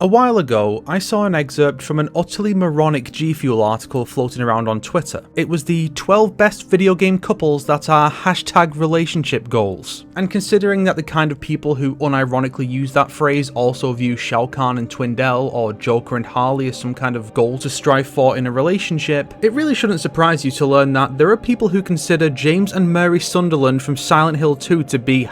A while ago, I saw an excerpt from an utterly moronic G Fuel article floating around on Twitter. It was the 12 best video game couples that are #relationship goals. And considering that the kind of people who unironically use that phrase also view Shao Kahn and Twindell or Joker and Harley as some kind of goal to strive for in a relationship, it really shouldn't surprise you to learn that there are people who consider James and Mary Sunderland from Silent Hill 2 to be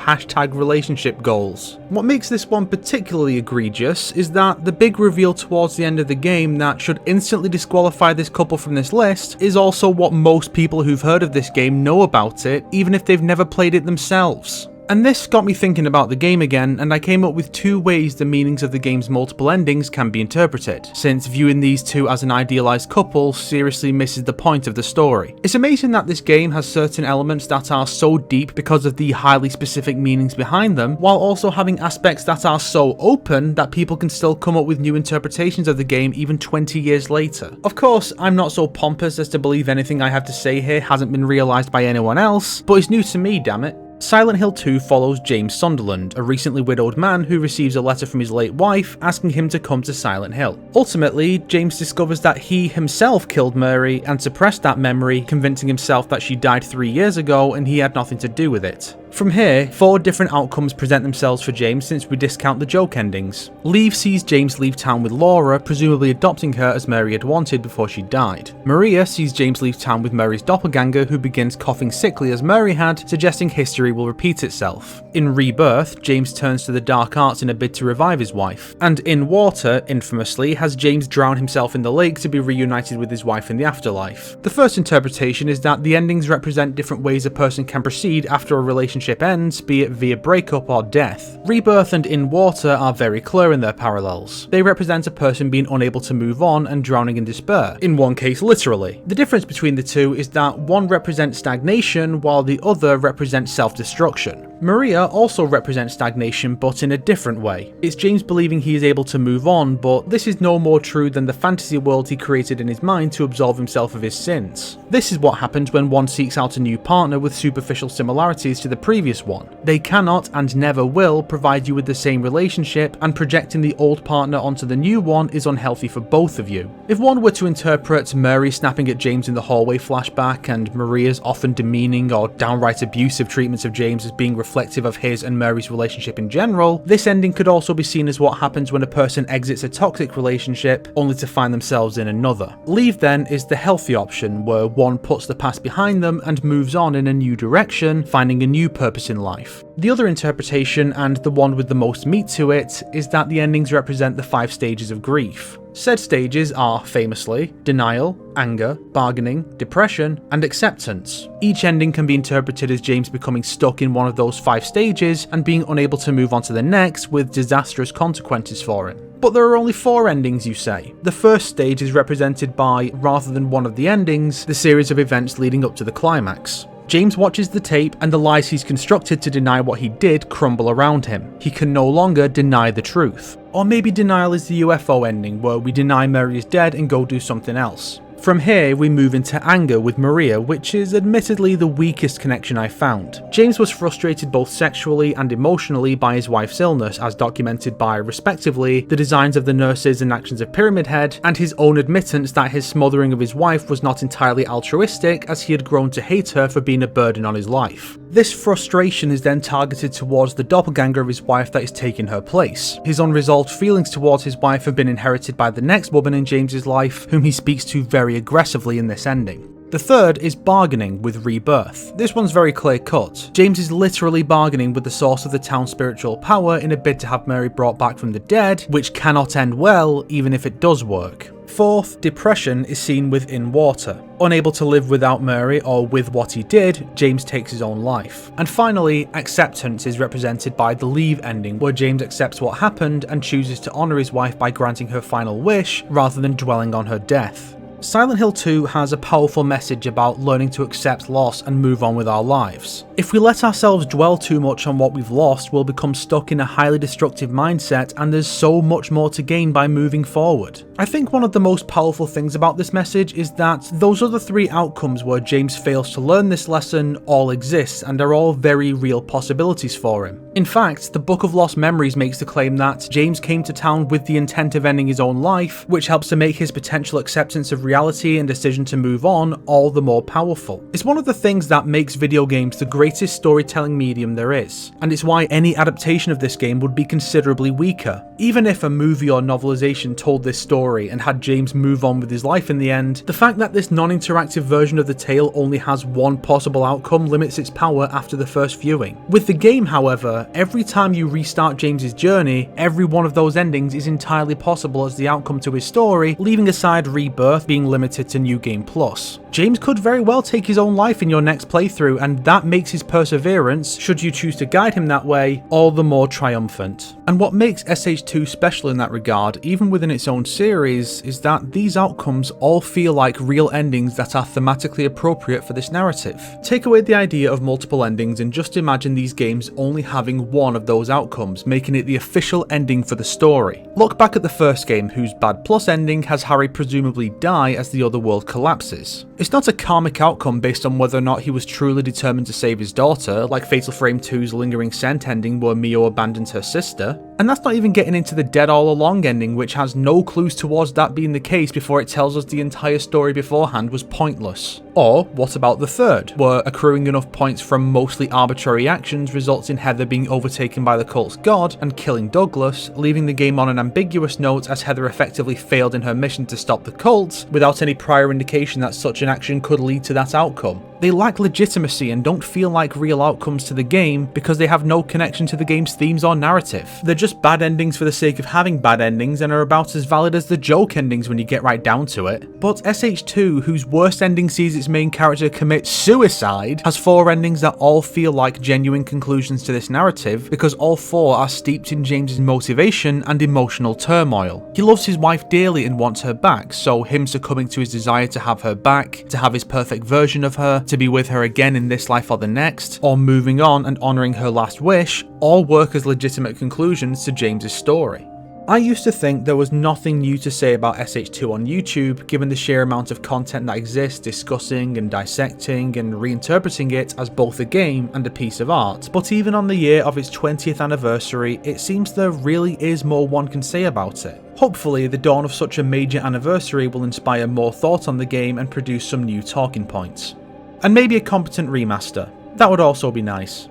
#relationship goals. What makes this one particularly egregious is that the big reveal towards the end of the game that should instantly disqualify this couple from this list is also what most people who've heard of this game know about it, even if they've never played it themselves. And this got me thinking about the game again, and I came up with two ways the meanings of the game's multiple endings can be interpreted, since viewing these two as an idealized couple seriously misses the point of the story. It's amazing that this game has certain elements that are so deep because of the highly specific meanings behind them, while also having aspects that are so open that people can still come up with new interpretations of the game even 20 years later. Of course, I'm not so pompous as to believe anything I have to say here hasn't been realized by anyone else, but it's new to me, damn it. Silent Hill 2 follows James Sunderland, a recently widowed man who receives a letter from his late wife asking him to come to Silent Hill. Ultimately, James discovers that he himself killed Mary and suppressed that memory, convincing himself that she died 3 years ago and he had nothing to do with it. From here, 4 different outcomes present themselves for James since we discount the joke endings. Leave sees James leave town with Laura, presumably adopting her as Mary had wanted before she died. Maria sees James leave town with Mary's doppelganger, who begins coughing sickly as Mary had, suggesting history will repeat itself. In Rebirth, James turns to the dark arts in a bid to revive his wife. And in Water, infamously, has James drown himself in the lake to be reunited with his wife in the afterlife. The first interpretation is that the endings represent different ways a person can proceed after a relationship ends, be it via breakup or death. Rebirth and In Water are very clear in their parallels. They represent a person being unable to move on and drowning in despair, in one case literally. The difference between the two is that one represents stagnation while the other represents self-destruction. Maria also represents stagnation, but in a different way. It's James believing he is able to move on, but this is no more true than the fantasy world he created in his mind to absolve himself of his sins. This is what happens when one seeks out a new partner with superficial similarities to the previous one. They cannot and never will provide you with the same relationship, and projecting the old partner onto the new one is unhealthy for both of you. If one were to interpret Mary snapping at James in the hallway flashback and Maria's often demeaning or downright abusive treatments of James as being reflective of his and Mary's relationship in general, this ending could also be seen as what happens when a person exits a toxic relationship only to find themselves in another. Leave then is the healthy option, where one puts the past behind them and moves on in a new direction, finding a new purpose in life. The other interpretation, and the one with the most meat to it, is that the endings represent the 5 stages of grief. Said stages are, famously, denial, anger, bargaining, depression, and acceptance. Each ending can be interpreted as James becoming stuck in one of those 5 stages and being unable to move on to the next, with disastrous consequences for him. But there are only 4 endings, you say. The first stage is represented by, rather than one of the endings, the series of events leading up to the climax. James watches the tape and the lies he's constructed to deny what he did crumble around him. He can no longer deny the truth. Or maybe denial is the UFO ending, where we deny Mary is dead and go do something else. From here, we move into anger with Maria, which is admittedly the weakest connection I found. James was frustrated both sexually and emotionally by his wife's illness, as documented by, respectively, the designs of the nurses and actions of Pyramid Head, and his own admittance that his smothering of his wife was not entirely altruistic, as he had grown to hate her for being a burden on his life. This frustration is then targeted towards the doppelganger of his wife that is taking her place. His unresolved feelings towards his wife have been inherited by the next woman in James's life, whom he speaks to very aggressively in this ending. The third is bargaining with Rebirth. This one's very clear cut. James is literally bargaining with the source of the town's spiritual power in a bid to have Mary brought back from the dead, which cannot end well, even if it does work. Fourth, depression is seen within Water. Unable to live without Mary or with what he did, James takes his own life. And finally, acceptance is represented by the Leave ending, where James accepts what happened and chooses to honour his wife by granting her final wish rather than dwelling on her death. Silent Hill 2 has a powerful message about learning to accept loss and move on with our lives. If we let ourselves dwell too much on what we've lost, we'll become stuck in a highly destructive mindset, and there's so much more to gain by moving forward. I think one of the most powerful things about this message is that those other 3 outcomes where James fails to learn this lesson all exist and are all very real possibilities for him. In fact, the Book of Lost Memories makes the claim that James came to town with the intent of ending his own life, which helps to make his potential acceptance of reality and decision to move on all the more powerful. It's one of the things that makes video games the greatest storytelling medium there is, and it's why any adaptation of this game would be considerably weaker. Even if a movie or novelization told this story and had James move on with his life in the end, the fact that this non-interactive version of the tale only has one possible outcome limits its power after the first viewing. With the game, however, every time you restart James's journey, every one of those endings is entirely possible as the outcome to his story, leaving aside Rebirth being limited to New Game Plus. James could very well take his own life in your next playthrough, and that makes his perseverance, should you choose to guide him that way, all the more triumphant. And what makes SH2 special in that regard, even within its own series, is that these outcomes all feel like real endings that are thematically appropriate for this narrative. Take away the idea of multiple endings and just imagine these games only having one of those outcomes, making it the official ending for the story. Look back at the first game, whose bad plus ending has Harry presumably die as the other world collapses. It's not a karmic outcome based on whether or not he was truly determined to save his daughter, like Fatal Frame 2's Lingering Scent ending where Mio abandoned her sister. And that's not even getting into the Dead All Along ending, which has no clues towards that being the case before it tells us the entire story beforehand was pointless. Or what about the third, where accruing enough points from mostly arbitrary actions results in Heather being overtaken by the cult's god and killing Douglas, leaving the game on an ambiguous note as Heather effectively failed in her mission to stop the cult, without any prior indication that such an action could lead to that outcome. They lack legitimacy and don't feel like real outcomes to the game because they have no connection to the game's themes or narrative. They're just bad endings for the sake of having bad endings and are about as valid as the joke endings when you get right down to it. But SH2, whose worst ending sees its main character commit suicide, has 4 endings that all feel like genuine conclusions to this narrative because all 4 are steeped in James's motivation and emotional turmoil. He loves his wife dearly and wants her back, so him succumbing to his desire to have her back, to have his perfect version of her, to be with her again in this life or the next, or moving on and honouring her last wish, all work as legitimate conclusions to James's story. I used to think there was nothing new to say about SH2 on YouTube, given the sheer amount of content that exists discussing and dissecting and reinterpreting it as both a game and a piece of art, but even on the year of its 20th anniversary, it seems there really is more one can say about it. Hopefully, the dawn of such a major anniversary will inspire more thought on the game and produce some new talking points. And maybe a competent remaster. That would also be nice.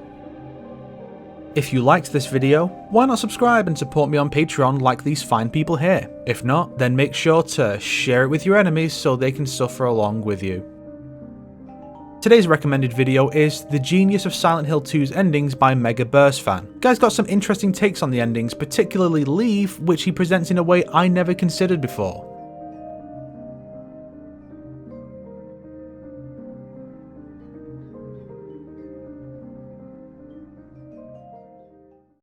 If you liked this video, why not subscribe and support me on Patreon like these fine people here? If not, then make sure to share it with your enemies so they can suffer along with you. Today's recommended video is The Genius of Silent Hill 2's Endings by Mega Burst Fan. Guy's got some interesting takes on the endings, particularly Leave, which he presents in a way I never considered before.